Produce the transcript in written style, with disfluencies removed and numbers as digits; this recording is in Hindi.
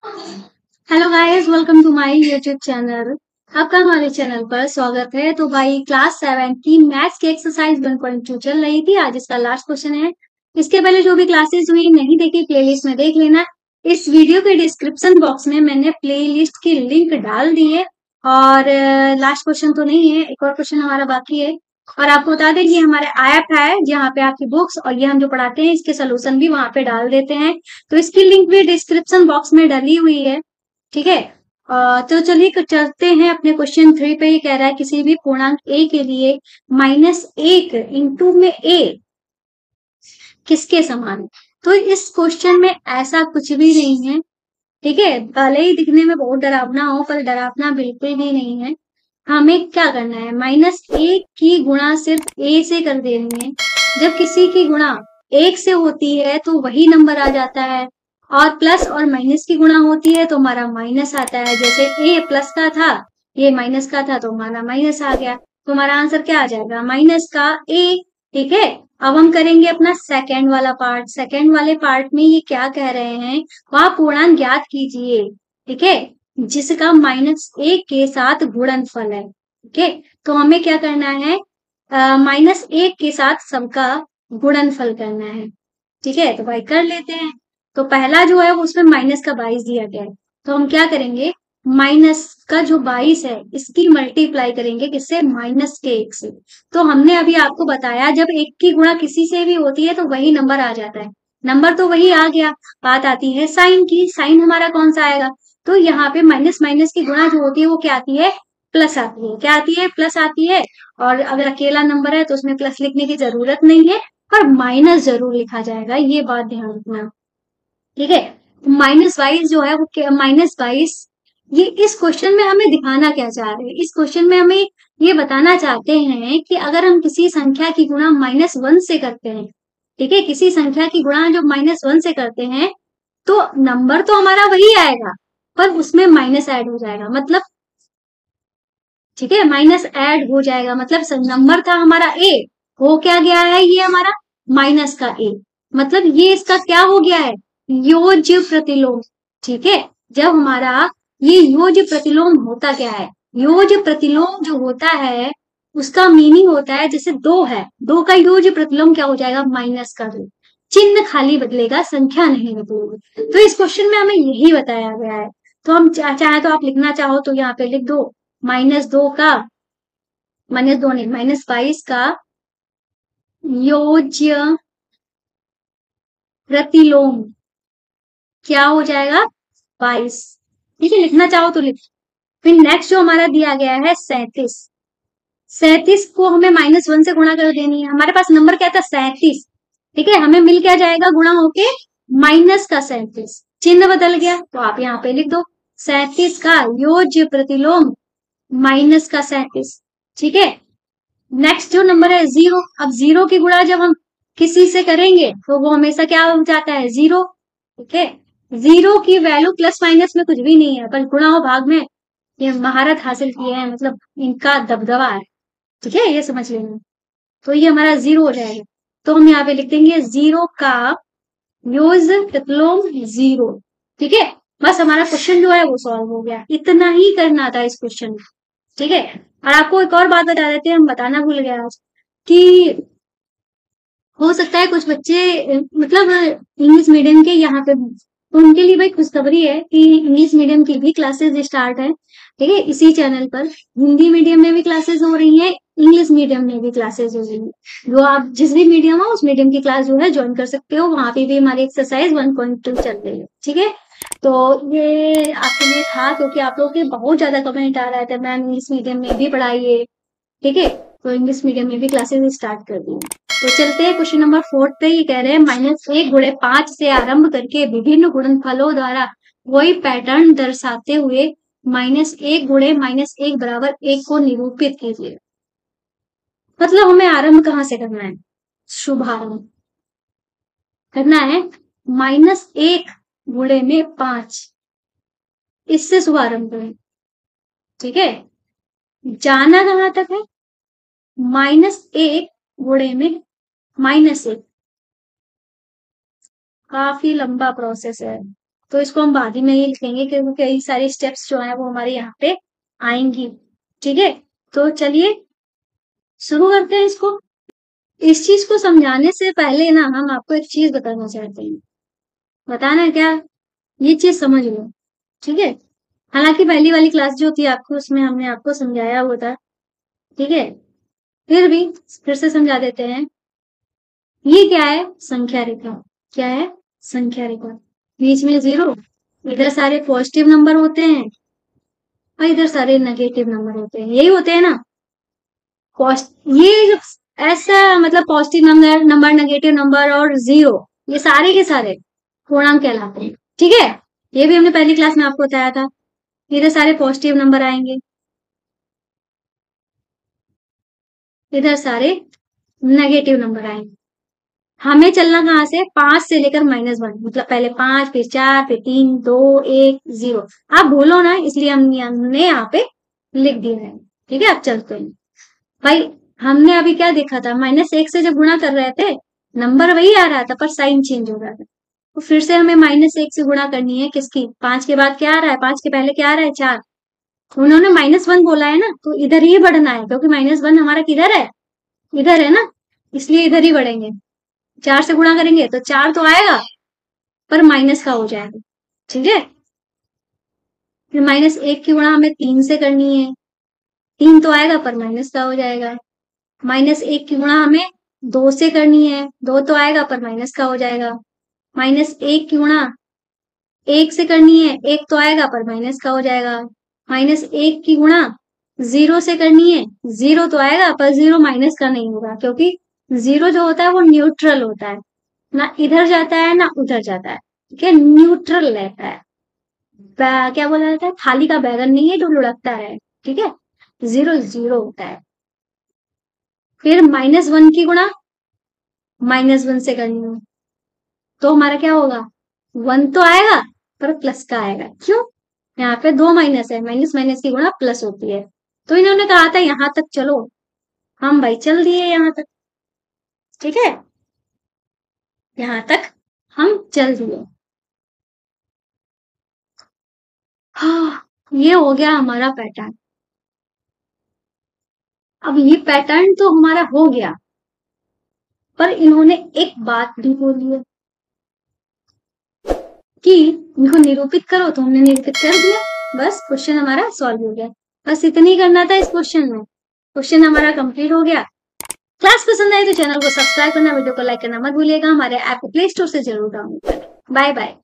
Hello guys, welcome to my YouTube channel. आपका हमारे चैनल पर स्वागत है। तो भाई क्लास 7 की मैथ्स की एक्सरसाइज 1.2 चल रही थी। आज इसका लास्ट क्वेश्चन है। इसके पहले जो भी क्लासेस हुई नहीं देखी, प्लेलिस्ट में देख लेना। इस वीडियो के डिस्क्रिप्शन बॉक्स में मैंने प्लेलिस्ट की लिंक डाल दी है। और लास्ट क्वेश्चन तो नहीं है, एक और क्वेश्चन हमारा बाकी है। और आपको बता दें कि हमारे ऐप है जहाँ पे आपकी बुक्स और ये हम जो पढ़ाते हैं इसके सोल्यूशन भी वहां पे डाल देते हैं। तो इसकी लिंक भी डिस्क्रिप्शन बॉक्स में डली हुई है। ठीक है। तो चलिए चलते हैं अपने क्वेश्चन 3 पे। ये कह रहा है किसी भी पूर्णांक ए के लिए -1 इंटू में ए किसके समान है। तो इस क्वेश्चन में ऐसा कुछ भी नहीं है। ठीक है, भले ही दिखने में बहुत डरावना हो पर डरावना बिल्कुल भी नहीं है। हमें क्या करना है, -1 की गुणा सिर्फ ए से कर देनी है। जब किसी की गुणा 1 से होती है तो वही नंबर आ जाता है। और प्लस और माइनस की गुणा होती है तो हमारा माइनस आता है। जैसे ए प्लस का था, ये माइनस का था तो हमारा माइनस आ गया। तो हमारा आंसर क्या आ जाएगा, माइनस का ए। ठीक है। अब हम करेंगे अपना सेकेंड वाला पार्ट। सेकेंड वाले पार्ट में ये क्या कह रहे हैं, वह पूर्णांक ज्ञात कीजिए। ठीक है, जिसका -1 के साथ गुणनफल है। ठीक है, तो हमें क्या करना है, -1 के साथ सबका गुणनफल करना है। ठीक है, तो भाई कर लेते हैं। तो पहला जो है वो उसमें -22 दिया गया है। तो हम क्या करेंगे, माइनस का जो 22 है इसकी मल्टीप्लाई करेंगे किससे, -1 से। तो हमने अभी आपको बताया जब एक की गुणा किसी से भी होती है तो वही नंबर आ जाता है। नंबर तो वही आ गया। बात आती है साइन की। साइन हमारा कौन सा आएगा, तो यहाँ पे माइनस माइनस की गुणा जो होती है वो क्या आती है, प्लस आती है। क्या आती है, प्लस आती है। और अगर अकेला नंबर है तो उसमें प्लस लिखने की जरूरत नहीं है, पर माइनस जरूर लिखा जाएगा, ये बात ध्यान रखना। ठीक है, -22 जो है वो -22, ये इस क्वेश्चन में हमें दिखाना क्या चाह रहे हैं, इस क्वेश्चन में हमें ये बताना चाहते हैं कि अगर हम किसी संख्या की गुणा -1 से करते हैं, ठीक है, किसी संख्या की गुणा जब -1 से करते हैं तो नंबर तो हमारा वही आएगा, पर उसमें माइनस ऐड हो जाएगा। मतलब ठीक है, माइनस ऐड हो जाएगा, मतलब नंबर था हमारा ए, हो क्या गया है, ये हमारा माइनस का ए। मतलब ये इसका क्या हो गया है, योज प्रतिलोम। ठीक है, जब हमारा ये योज प्रतिलोम होता क्या है, योज प्रतिलोम जो होता है उसका मीनिंग होता है जैसे दो है, दो का योज प्रतिलोम क्या हो जाएगा, -2। चिन्ह खाली बदलेगा, संख्या नहीं बदलेगी। तो इस क्वेश्चन में हमें यही बताया गया है। तो हम चाहे तो आप लिखना चाहो तो यहाँ पे लिख दो, -2 का, -2 नहीं, -22 का योज्य प्रतिलोम क्या हो जाएगा, 22। ठीक है, लिखना चाहो तो लिख। फिर नेक्स्ट जो हमारा दिया गया है 37, 37 को हमें -1 से गुणा कर देनी है। हमारे पास नंबर क्या था, 37। ठीक है, हमें मिल क्या जाएगा, गुणा होके माइनस का 37, चिन्ह बदल गया तो आप यहाँ पे लिख दो 37 का योज्य प्रतिलोम -37। ठीक है, नेक्स्ट जो नंबर है 0। अब 0 की गुणा जब हम किसी से करेंगे तो वो हमेशा क्या हो जाता है, 0। ठीक है, 0 की वैल्यू प्लस माइनस में कुछ भी नहीं है, पर गुणा और भाग में ये महारत हासिल किए हैं, मतलब इनका दबदबा है। ठीक है, ये समझ लेना। तो ये हमारा 0 हो जाएगा। तो हम यहाँ पे लिख देंगे 0 का योग प्रतिलोम 0। ठीक है, बस हमारा क्वेश्चन जो है वो सॉल्व हो गया। इतना ही करना था इस क्वेश्चन में। ठीक है, और आपको एक और बात बता देते हैं, हम बताना भूल गए आज, कि हो सकता है कुछ बच्चे मतलब इंग्लिश मीडियम के यहाँ पे, तो उनके लिए भाई खुशखबरी है कि इंग्लिश मीडियम की भी क्लासेस स्टार्ट है। ठीक है, इसी चैनल पर हिंदी मीडियम में भी क्लासेस हो रही है, इंग्लिश मीडियम में भी क्लासेस हो रही है। जो आप जिस भी मीडियम हो उस मीडियम की क्लास जो है ज्वाइन कर सकते हो। वहां पे भी हमारी एक्सरसाइज 1.2 चल रही है। ठीक है, तो ये आपके लिए था क्योंकि आप लोगों के बहुत ज्यादा कमेंट आ रहा था, मैम इंग्लिश मीडियम में भी पढ़ाइए। ठीक है, तो इंग्लिश मीडियम में भी क्लासेस स्टार्ट कर दी। तो चलते हैं क्वेश्चन नंबर 4 पे। ये कह रहे हैं -1 गुणे 5 से आरंभ करके विभिन्न गुणनफलों द्वारा वही पैटर्न दर्शाते हुए -1 गुणे -1 बराबर 1 को निरूपित कीजिए। मतलब हमें आरंभ कहाँ से करना है, शुभारंभ करना है। -1 गुणे में 5, इससे शुभारंभ करें। ठीक है, जाना कहाँ तक है, -1 गुणे में -1, काफी लंबा प्रोसेस है। तो इसको हम बाद ही में ही लिखेंगे क्योंकि कई सारे स्टेप्स जो है वो हमारे यहाँ पे आएंगी। ठीक है, तो चलिए शुरू करते हैं इसको। इस चीज को समझाने से पहले ना हम आपको एक चीज बताना चाहते हैं। बताना क्या? ये चीज समझ लो। ठीक है, हालांकि पहली वाली क्लास जो थी आपको उसमें हमने आपको समझाया हुआ था। ठीक है, फिर भी फिर से समझा देते हैं। ये क्या है? संख्या रेखा। क्या है? संख्या रेखा। बीच में जीरो, इधर सारे पॉजिटिव नंबर होते हैं और इधर सारे नेगेटिव नंबर होते हैं, यही होते हैं ना। ये ऐसा मतलब positive number number negative number और जीरो, ये सारे के सारे पूर्णांक कहलाते हैं। ठीक है, ये भी हमने पहली क्लास में आपको बताया था। इधर सारे पॉजिटिव नंबर आएंगे, इधर सारे नेगेटिव नंबर आएंगे। हमें चलना कहाँ से? 5 से लेकर -1, मतलब पहले 5, फिर 4, फिर 3, 2, 1, 0। आप भूलो ना, इसलिए हमने यहाँ पे लिख दिया है। ठीक है, अब चलते हैं भाई। हमने अभी क्या देखा था? -1 से जब गुणा कर रहे थे नंबर वही आ रहा था पर साइन चेंज हो रहा था। तो फिर से हमें -1 से गुणा करनी है। किसकी? 5 के बाद क्या आ रहा है? 5 के पहले क्या आ रहा है? 4। उन्होंने -1 बोला है ना, तो इधर ही बढ़ना है क्योंकि -1 हमारा किधर है? इधर है ना, इसलिए इधर ही बढ़ेंगे। 4 से गुणा करेंगे तो 4 तो आएगा पर माइनस का हो जाएगा। ठीक है, फिर -1 की गुणा हमें 3 से करनी है। 3 तो आएगा पर माइनस का हो जाएगा। -1 की गुणा हमें 2 से करनी है। 2 तो आएगा पर माइनस का हो जाएगा। -1 की गुणा 1 से करनी है। 1 तो आएगा पर माइनस का हो जाएगा। -1 की गुणा 0 से करनी है। 0 तो आएगा पर 0 माइनस का नहीं होगा क्योंकि 0 जो होता है वो न्यूट्रल होता है, ना इधर जाता है ना उधर जाता है। ठीक है, न्यूट्रल रहता है। क्या बोला जाता है? थाली का बैगन नहीं है जो लुढ़कता है। ठीक है, 0 0 होता है। फिर -1 की गुणा -1 से करनी है तो हमारा क्या होगा? 1 तो आएगा पर प्लस का आएगा। क्यों? यहाँ पे 2 माइनस है, माइनस माइनस की गुणा प्लस होती है। तो इन्होंने कहा था यहाँ तक चलो, हम भाई चल दिए यहाँ तक। ठीक है, यहाँ तक हम चल दिए। हाँ, ये हो गया हमारा पैटर्न। अब ये पैटर्न तो हमारा हो गया, पर इन्होंने एक बात भी बोली है कि इनको निरूपित करो, तो हमने निरूपित कर दिया। बस क्वेश्चन हमारा सॉल्व हो गया। बस इतनी करना था इस क्वेश्चन में। क्वेश्चन हमारा कंप्लीट हो गया। क्लास पसंद आए तो चैनल को सब्सक्राइब करना, वीडियो को लाइक करना मत भूलिएगा। हमारे ऐप को प्ले स्टोर से जरूर डाउनलोड करें। Bye bye.